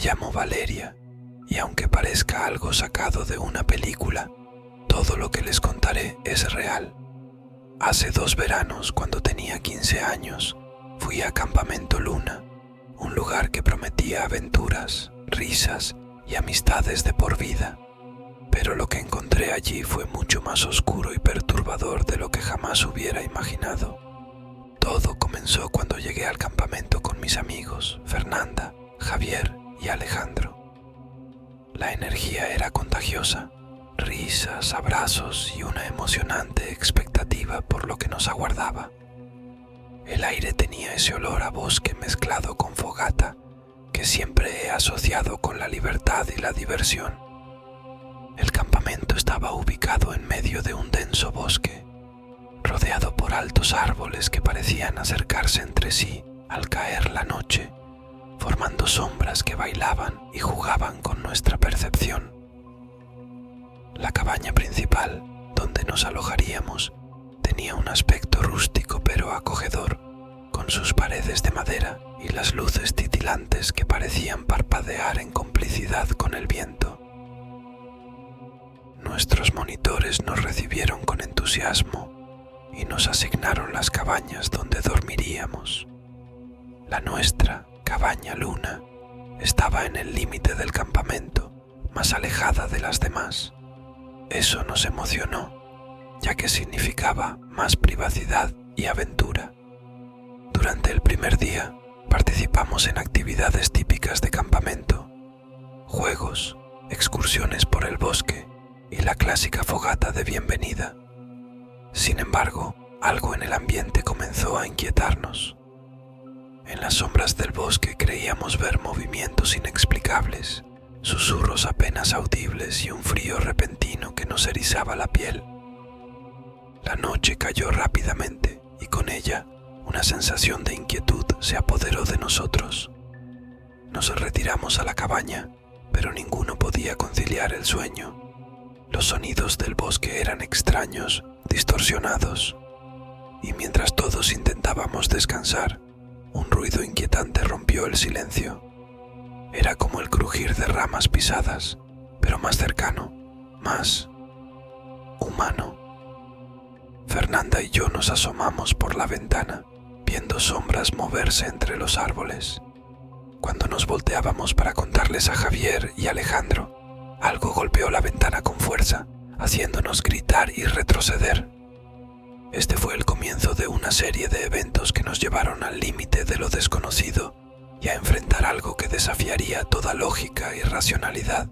llamo Valeria, y aunque parezca algo sacado de una película, todo lo que les contaré es real. Hace 2 veranos, cuando tenía 15 años, fui a Campamento Luna, un lugar que prometía aventuras, risas y amistades de por vida. Pero lo que encontré allí fue mucho más oscuro y perturbador de lo que jamás hubiera imaginado. Todo comenzó cuando llegué al campamento con mis amigos, Fernanda, Javier y Alejandro. La energía era contagiosa, risas, abrazos y una emocionante expectativa por lo que nos aguardaba. El aire tenía ese olor a bosque mezclado con fogata que siempre he asociado con la libertad y la diversión. El campamento estaba ubicado en medio de un denso bosque, rodeado por altos árboles que parecían acercarse entre sí al caer la noche, formando sombras que bailaban y jugaban con nuestra percepción. La cabaña principal, donde nos alojaríamos, tenía un aspecto rústico pero acogedor, con sus paredes de madera y las luces titilantes que parecían parpadear en complicidad con el viento. Nuestros monitores nos recibieron con entusiasmo y nos asignaron las cabañas donde dormiríamos. La nuestra, Cabaña Luna, estaba en el límite del campamento, más alejada de las demás. Eso nos emocionó, ya que significaba más privacidad y aventura. Durante el primer día, participamos en actividades típicas de campamento, juegos, excursiones por el bosque y la clásica fogata de bienvenida. Sin embargo, algo en el ambiente comenzó a inquietarnos. En las sombras del bosque creíamos ver movimientos inexplicables, susurros apenas audibles y un frío repentino que nos erizaba la piel. La noche cayó rápidamente y con ella una sensación de inquietud se apoderó de nosotros. Nos retiramos a la cabaña, pero ninguno podía conciliar el sueño. Los sonidos del bosque eran extraños, distorsionados, y mientras todos intentábamos descansar, un ruido inquietante rompió el silencio. Era como el crujir de ramas pisadas, pero más cercano, más humano. Fernanda y yo nos asomamos por la ventana, viendo sombras moverse entre los árboles. Cuando nos volteábamos para contarles a Javier y Alejandro, algo golpeó la ventana con fuerza, haciéndonos gritar y retroceder. Este fue el comienzo de una serie de eventos que nos llevaron al límite de lo desconocido y a enfrentar algo que desafiaría toda lógica y racionalidad.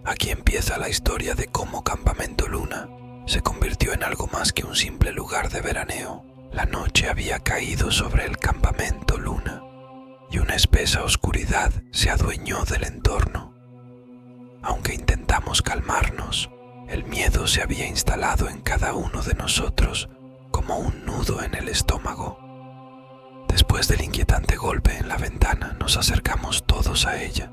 Aquí empieza la historia de cómo Campamento Luna se convirtió en algo más que un simple lugar de veraneo. La noche había caído sobre el Campamento Luna y una espesa oscuridad se adueñó del entorno. Aunque intentamos calmarnos, el miedo se había instalado en cada uno de nosotros como un nudo en el estómago. Después del inquietante golpe en la ventana, nos acercamos todos a ella.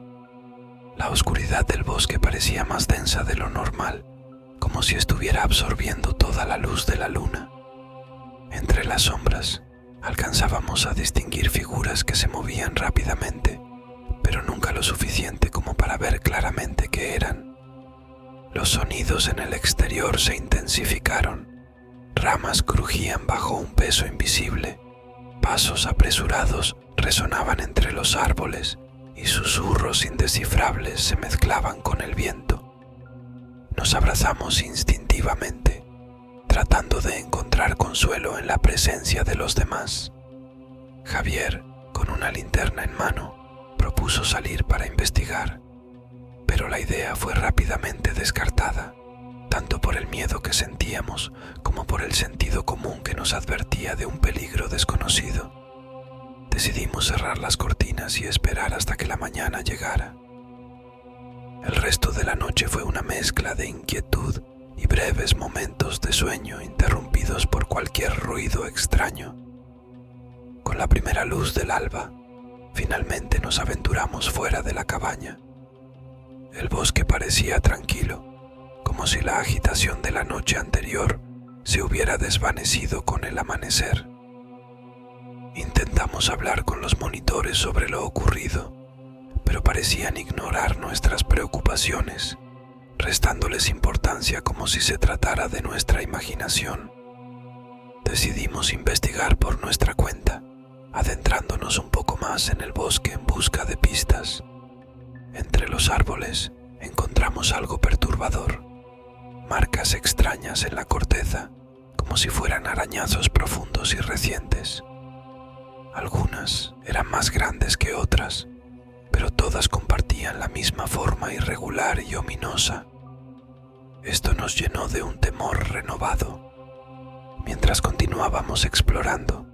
La oscuridad del bosque parecía más densa de lo normal, como si estuviera absorbiendo toda la luz de la luna. Entre las sombras, alcanzábamos a distinguir figuras que se movían rápidamente, pero nunca lo suficiente como para ver claramente qué eran. Los sonidos en el exterior se intensificaron. Ramas crujían bajo un peso invisible. Pasos apresurados resonaban entre los árboles y susurros indescifrables se mezclaban con el viento. Nos abrazamos instintivamente, tratando de encontrar consuelo en la presencia de los demás. Javier, con una linterna en mano, propuso salir para investigar, pero la idea fue rápidamente descartada, tanto por el miedo que sentíamos como por el sentido común que nos advertía de un peligro desconocido. Decidimos cerrar las cortinas y esperar hasta que la mañana llegara. El resto de la noche fue una mezcla de inquietud y breves momentos de sueño interrumpidos por cualquier ruido extraño. Con la primera luz del alba, finalmente nos aventuramos fuera de la cabaña. El bosque parecía tranquilo, como si la agitación de la noche anterior se hubiera desvanecido con el amanecer. Intentamos hablar con los monitores sobre lo ocurrido, pero parecían ignorar nuestras preocupaciones, restándoles importancia como si se tratara de nuestra imaginación. Decidimos investigar por nuestra cuenta, adentrándonos un poco más en el bosque en busca de pistas. Entre los árboles encontramos algo perturbador, marcas extrañas en la corteza, como si fueran arañazos profundos y recientes. Algunas eran más grandes que otras, pero todas compartían la misma forma irregular y ominosa. Esto nos llenó de un temor renovado. Mientras continuábamos explorando,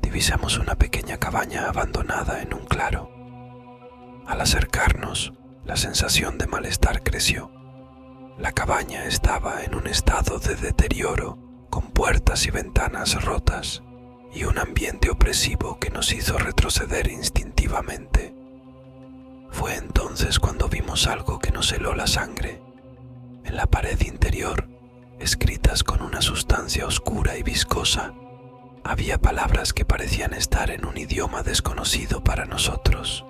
divisamos una pequeña cabaña abandonada en un claro. Al acercarnos, la sensación de malestar creció. La cabaña estaba en un estado de deterioro, con puertas y ventanas rotas, y un ambiente opresivo que nos hizo retroceder instintivamente. Fue entonces cuando vimos algo que nos heló la sangre. En la pared interior, escritas con una sustancia oscura y viscosa, había palabras que parecían estar en un idioma desconocido para nosotros.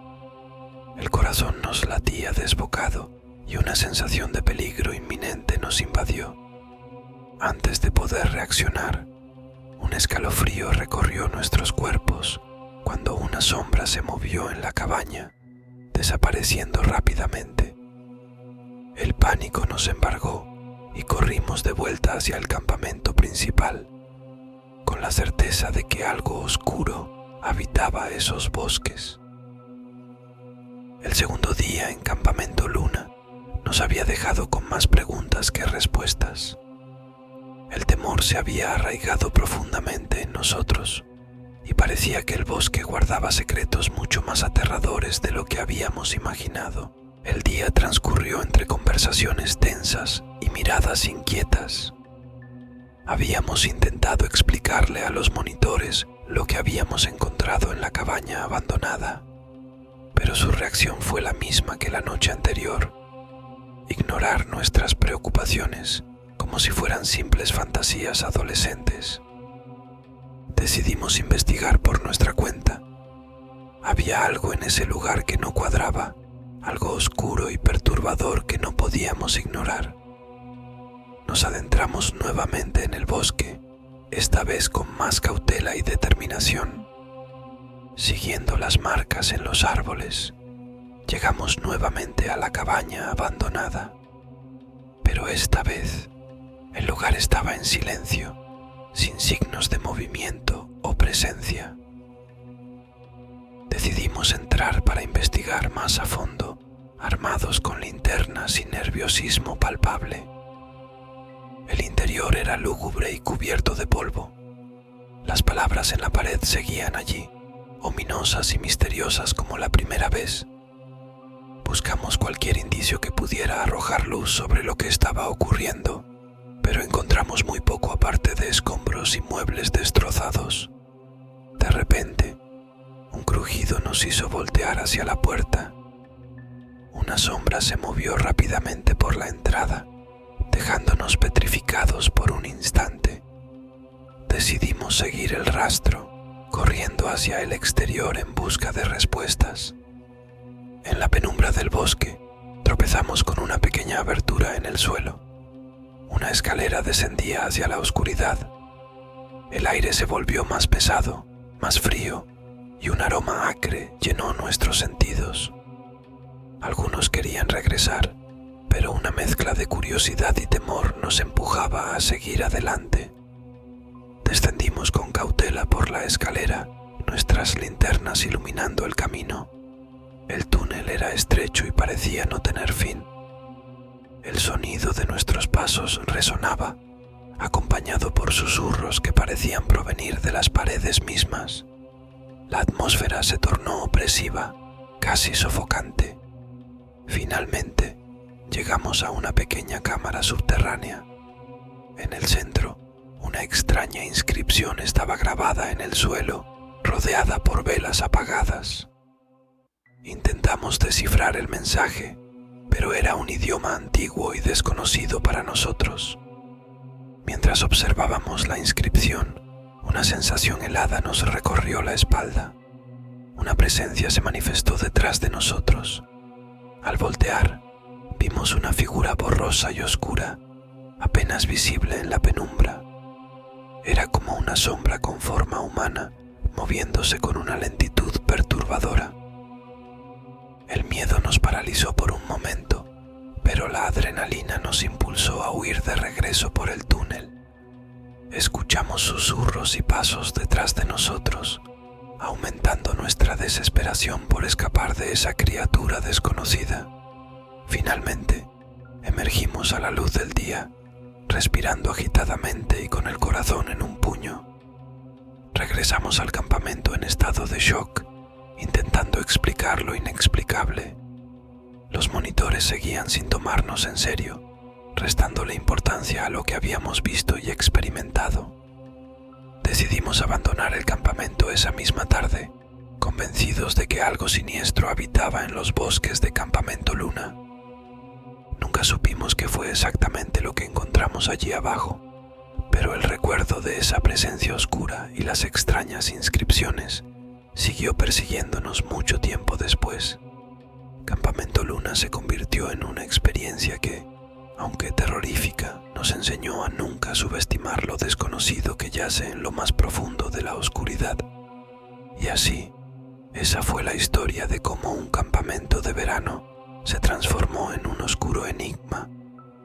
El corazón nos latía desbocado y una sensación de peligro inminente nos invadió. Antes de poder reaccionar, un escalofrío recorrió nuestros cuerpos cuando una sombra se movió en la cabaña, desapareciendo rápidamente. El pánico nos embargó y corrimos de vuelta hacia el campamento principal, con la certeza de que algo oscuro habitaba esos bosques. El segundo día en Campamento Luna nos había dejado con más preguntas que respuestas. El temor se había arraigado profundamente en nosotros y parecía que el bosque guardaba secretos mucho más aterradores de lo que habíamos imaginado. El día transcurrió entre conversaciones tensas y miradas inquietas. Habíamos intentado explicarle a los monitores lo que habíamos encontrado en la cabaña abandonada, pero su reacción fue la misma que la noche anterior: ignorar nuestras preocupaciones como si fueran simples fantasías adolescentes. Decidimos investigar por nuestra cuenta. Había algo en ese lugar que no cuadraba, algo oscuro y perturbador que no podíamos ignorar. Nos adentramos nuevamente en el bosque, esta vez con más cautela y determinación. Siguiendo las marcas en los árboles, llegamos nuevamente a la cabaña abandonada. Pero esta vez, el lugar estaba en silencio, sin signos de movimiento o presencia. Decidimos entrar para investigar más a fondo, armados con linternas y nerviosismo palpable. El interior era lúgubre y cubierto de polvo. Las palabras en la pared seguían allí, ominosas y misteriosas como la primera vez. Buscamos cualquier indicio que pudiera arrojar luz sobre lo que estaba ocurriendo, pero encontramos muy poco aparte de escombros y muebles destrozados. De repente, un crujido nos hizo voltear hacia la puerta. Una sombra se movió rápidamente por la entrada, dejándonos petrificados por un instante. Decidimos seguir el rastro, corriendo hacia el exterior en busca de respuestas. En la penumbra del bosque, tropezamos con una pequeña abertura en el suelo. Una escalera descendía hacia la oscuridad. El aire se volvió más pesado, más frío, y un aroma acre llenó nuestros sentidos. Algunos querían regresar, pero una mezcla de curiosidad y temor nos empujaba a seguir adelante. Descendimos con cautela por la escalera, nuestras linternas iluminando el camino. El túnel era estrecho y parecía no tener fin. El sonido de nuestros pasos resonaba, acompañado por susurros que parecían provenir de las paredes mismas. La atmósfera se tornó opresiva, casi sofocante. Finalmente, llegamos a una pequeña cámara subterránea. En el centro, una extraña inscripción estaba grabada en el suelo, rodeada por velas apagadas. Intentamos descifrar el mensaje, pero era un idioma antiguo y desconocido para nosotros. Mientras observábamos la inscripción, una sensación helada nos recorrió la espalda. una presencia se manifestó detrás de nosotros. Al voltear, vimos una figura borrosa y oscura, apenas visible en la penumbra. Era como una sombra con forma humana, moviéndose con una lentitud perturbadora. El miedo nos paralizó por un momento, pero la adrenalina nos impulsó a huir de regreso por el túnel. Escuchamos susurros y pasos detrás de nosotros, aumentando nuestra desesperación por escapar de esa criatura desconocida. Finalmente, emergimos a la luz del día, respirando agitadamente y con el corazón en un puño. Regresamos al campamento en estado de shock, intentando explicar lo inexplicable. Los monitores seguían sin tomarnos en serio, restándole importancia a lo que habíamos visto y experimentado. Decidimos abandonar el campamento esa misma tarde, convencidos de que algo siniestro habitaba en los bosques de Campamento Luna. Nunca supimos qué fue exactamente lo que encontramos allí abajo, pero el recuerdo de esa presencia oscura y las extrañas inscripciones siguió persiguiéndonos mucho tiempo después. Campamento Luna se convirtió en una experiencia que, aunque terrorífica, nos enseñó a nunca subestimar lo desconocido que yace en lo más profundo de la oscuridad. Y así, esa fue la historia de cómo un campamento de verano se transformó en un oscuro enigma,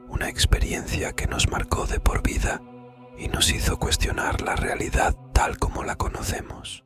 una experiencia que nos marcó de por vida y nos hizo cuestionar la realidad tal como la conocemos.